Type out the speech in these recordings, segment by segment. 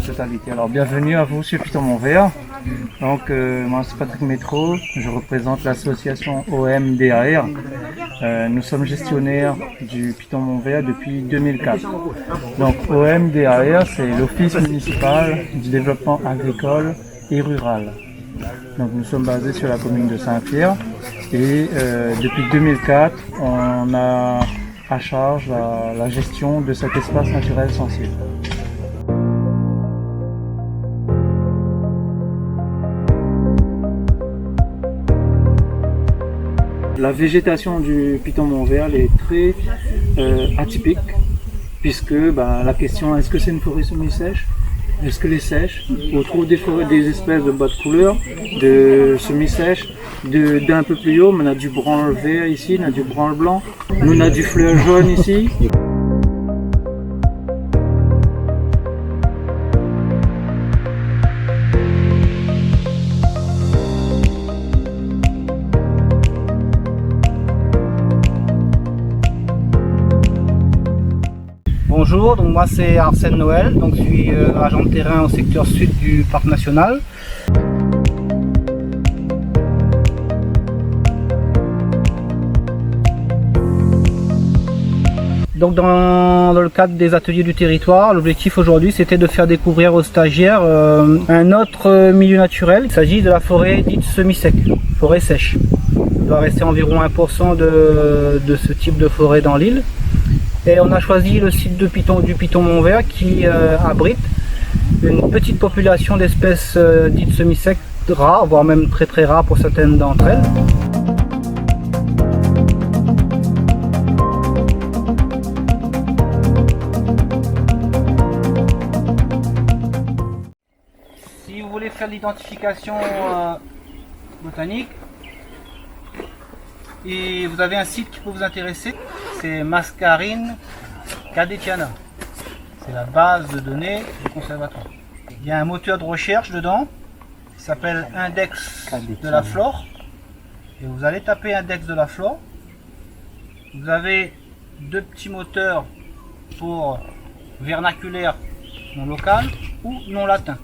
totalité. Alors bienvenue à vous sur Piton Montvert. Donc moi c'est Patrick Métro, je représente l'association OMDAR. Nous sommes gestionnaires du Piton Montvert depuis 2004. Donc OMDAR c'est l'Office municipal du développement agricole et rural. Donc nous sommes basés sur la commune de Saint-Pierre et depuis 2004 on a à charge la gestion de cet espace naturel sensible. La végétation du Piton Montvert est très atypique puisque la question est-ce que c'est une forêt semi-sèche? Est-ce que les sèches? On trouve des espèces de bois de couleur, de semi-sèches, d'un peu plus haut, on a du branle vert ici, on a du branle blanc, nous on a du fleur jaune ici. Bonjour, donc moi c'est Arsène Noël, donc je suis agent de terrain au secteur sud du parc national. Donc dans le cadre des ateliers du territoire, l'objectif aujourd'hui c'était de faire découvrir aux stagiaires un autre milieu naturel. Il s'agit de la forêt dite semi-sec, forêt sèche. Il doit rester environ 1% de ce type de forêt dans l'île. Et on a choisi le site du Piton Montvert qui abrite une petite population d'espèces dites semi-secs rares, voire même très très rares pour certaines d'entre elles. Si vous voulez faire l'identification botanique, et vous avez un site qui peut vous intéresser, c'est Mascarine Cadetiana. C'est la base de données du conservatoire. Il y a un moteur de recherche dedans qui s'appelle Index de la flore. Et vous allez taper Index de la flore. Vous avez deux petits moteurs pour vernaculaire non local ou non latin.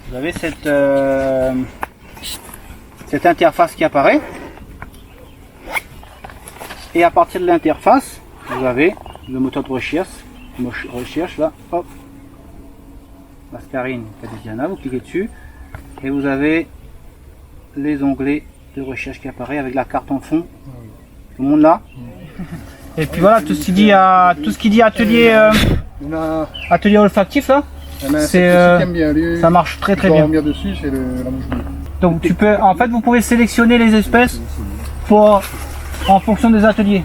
Vous avez cette interface qui apparaît, et à partir de l'interface vous avez le moteur de recherche là, hop, Mascarine Cadetiana, vous cliquez dessus et vous avez les onglets de recherche qui apparaissent avec la carte en fond. Tout le monde là. Et puis voilà, tout ce qui dit atelier atelier olfactif là, ça marche très très bien. Dessus, c'est la mouche bleue. Donc tu peux, en fait, vous pouvez sélectionner les espèces en fonction des ateliers.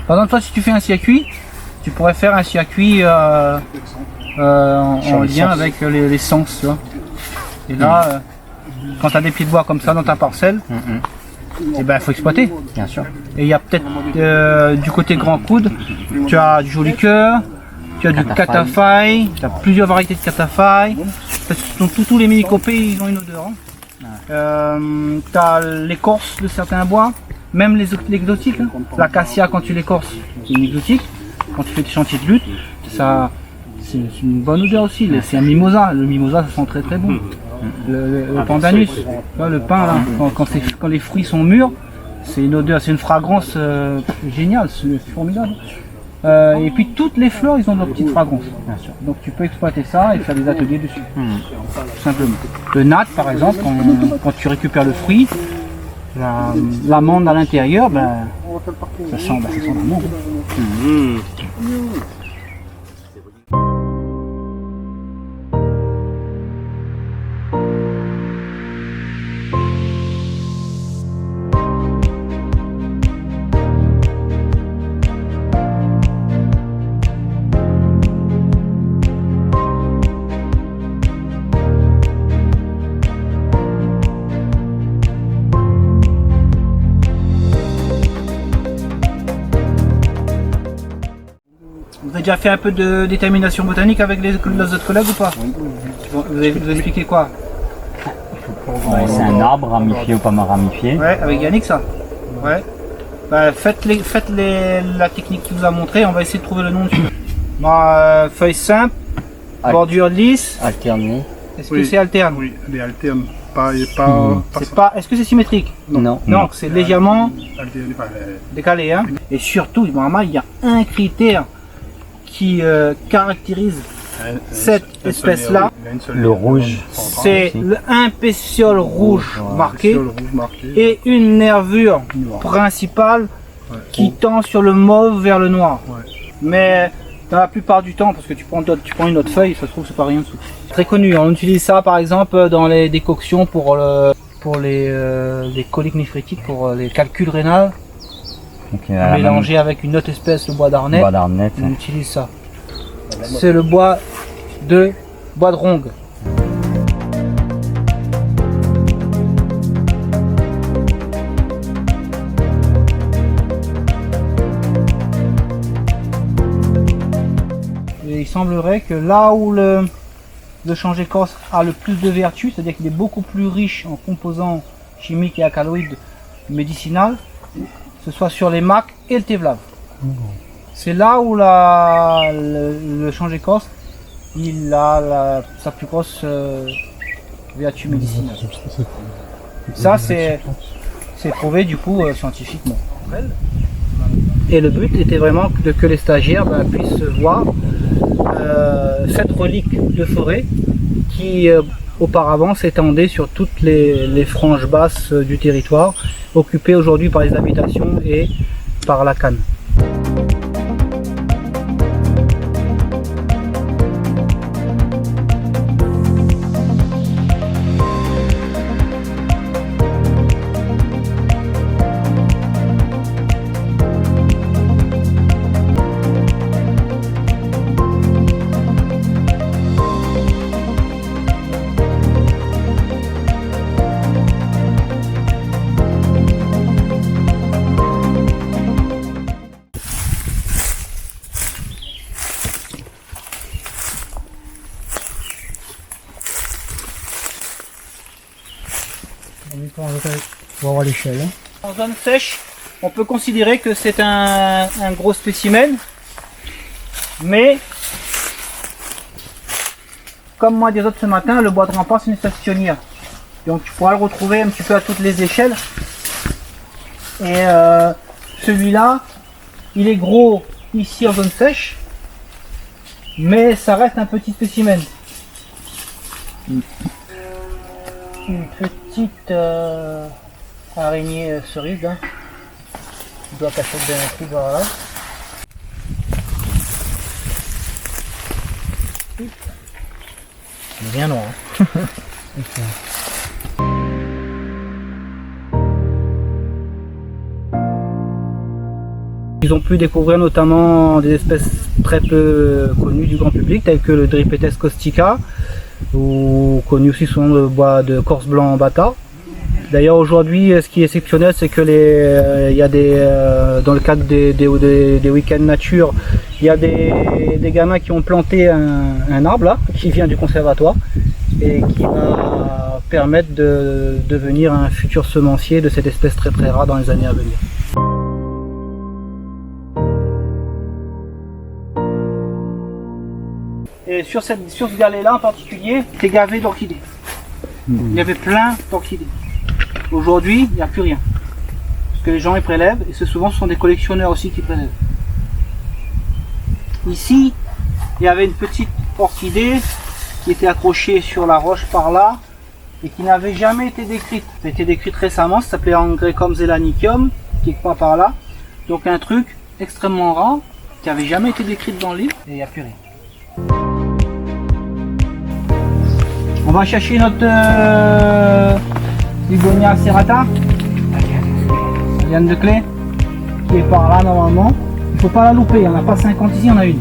Par exemple, toi, si tu fais un circuit, tu pourrais faire un circuit en lien avec les sens, tu vois. Et là, quand tu as des pieds de bois comme ça dans ta parcelle, et ben, il faut exploiter, bien sûr. Et il y a peut-être du côté grand coude, tu as du joli cœur, tu as du catafaille, tu as plusieurs variétés de catafaille. Parce que tous les mélicopées, ils ont une odeur. Tu as l'écorce de certains bois, même les exotiques. Hein. L'acacia, quand tu l'écorces, c'est une exotique. Quand tu fais des chantiers de lutte, ça, c'est une bonne odeur aussi. C'est un mimosa. Le mimosa, ça sent très très bon. Le pandanus, le pain, là, quand les fruits sont mûrs, c'est une odeur, c'est une fragrance géniale, c'est formidable. Et puis toutes les fleurs, ils ont leur petite fragrance, bien sûr. Donc tu peux exploiter ça et faire des ateliers dessus, tout simplement. Le nat, par exemple, quand tu récupères le fruit, l'amande à l'intérieur, ça sent l'amande. Vous avez déjà fait un peu de détermination botanique avec les autres collègues ou pas? Vous avez expliqué quoi? Ouais, c'est un arbre ramifié ou pas ramifié. Ouais, avec Yannick ça. Ouais. Faites la technique qu'il vous a montré, on va essayer de trouver le nom dessus. Feuilles simples, bordure lisse. Alterné. Est-ce que c'est alterne? Oui, elle est alterne. Pas Est-ce que c'est symétrique? Non. Non, c'est légèrement alterne, décalé. Hein. Et surtout, normalement, il y a un critère qui caractérise cette espèce-là. Le rouge. C'est un pétiole rouge marqué et une nervure principale qui tend sur le mauve vers le noir. Mais dans la plupart du temps, parce que tu prends une autre feuille, ça se trouve c'est pas rien dessous. Très connu, on utilise ça par exemple dans les décoctions pour les coliques néphrétiques, pour les calculs rénaux. Mélangé avec une autre espèce, le bois d'arnette, on utilise ça. C'est le bois de rongue. Et il semblerait que là où le change écorce a le plus de vertus, c'est-à-dire qu'il est beaucoup plus riche en composants chimiques et alcaloïdes médicinaux, ce soit sur les macs et le tévelave. C'est là où le change écorce il a sa plus grosse vertu médicinale. Ça c'est prouvé du coup scientifiquement. Et le but était vraiment que les stagiaires puissent voir cette relique de forêt qui auparavant s'étendait sur toutes les franges basses du territoire, occupées aujourd'hui par les habitations et par la canne. On va voir l'échelle. En zone sèche, on peut considérer que c'est un gros spécimen, mais comme moi des autres ce matin, le bois de rempart c'est une stationnière. Donc tu pourras le retrouver un petit peu à toutes les échelles. Et celui-là, il est gros ici en zone sèche, mais ça reste un petit spécimen. Une petite araignée cerise, hein. Il doit cacher bien un truc par là. Il est bien noir. Ils ont pu découvrir notamment des espèces très peu connues du grand public, telles que le Drypetes caustica, ou connu aussi sous le nom de bois de corse blanc bata. D'ailleurs aujourd'hui, ce qui est exceptionnel, c'est que il y a dans le cadre des week-ends nature, il y a des gamins qui ont planté un arbre là, qui vient du conservatoire et qui va permettre de devenir un futur semencier de cette espèce très très rare dans les années à venir. Et sur ce galet-là en particulier, c'est gavé d'orchidées. Il y avait plein d'orchidées. Aujourd'hui, il n'y a plus rien. Parce que les gens ils prélèvent, et souvent ce sont des collectionneurs aussi qui prélèvent. Ici, il y avait une petite orchidée qui était accrochée sur la roche par là, et qui n'avait jamais été décrite. Ça a été décrite récemment, ça s'appelait Angrecum zelanicium, quelque part par là. Donc un truc extrêmement rare, qui n'avait jamais été décrit dans le livre, et il n'y a plus rien. On va chercher notre Hugonia serrata, Liane de clé, qui est par là normalement. Il ne faut pas la louper, il n'y en a pas 50 ici, il y en a une.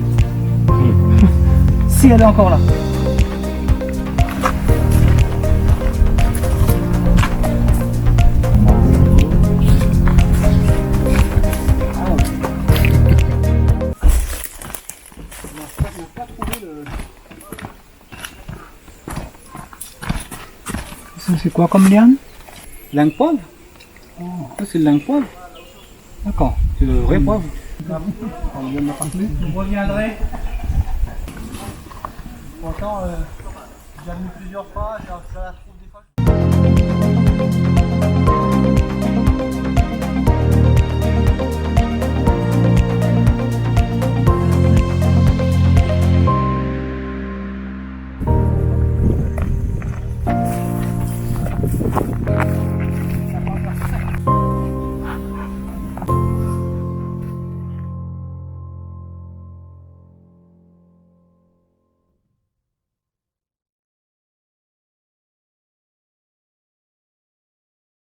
Si elle est encore là. C'est quoi comme liane? Langue poivre. Oh, ça c'est le langue poivre. D'accord, c'est le vrai poivre. Vous reviendrez Pourtant, j'ai venu plusieurs fois, je la trouve des fois.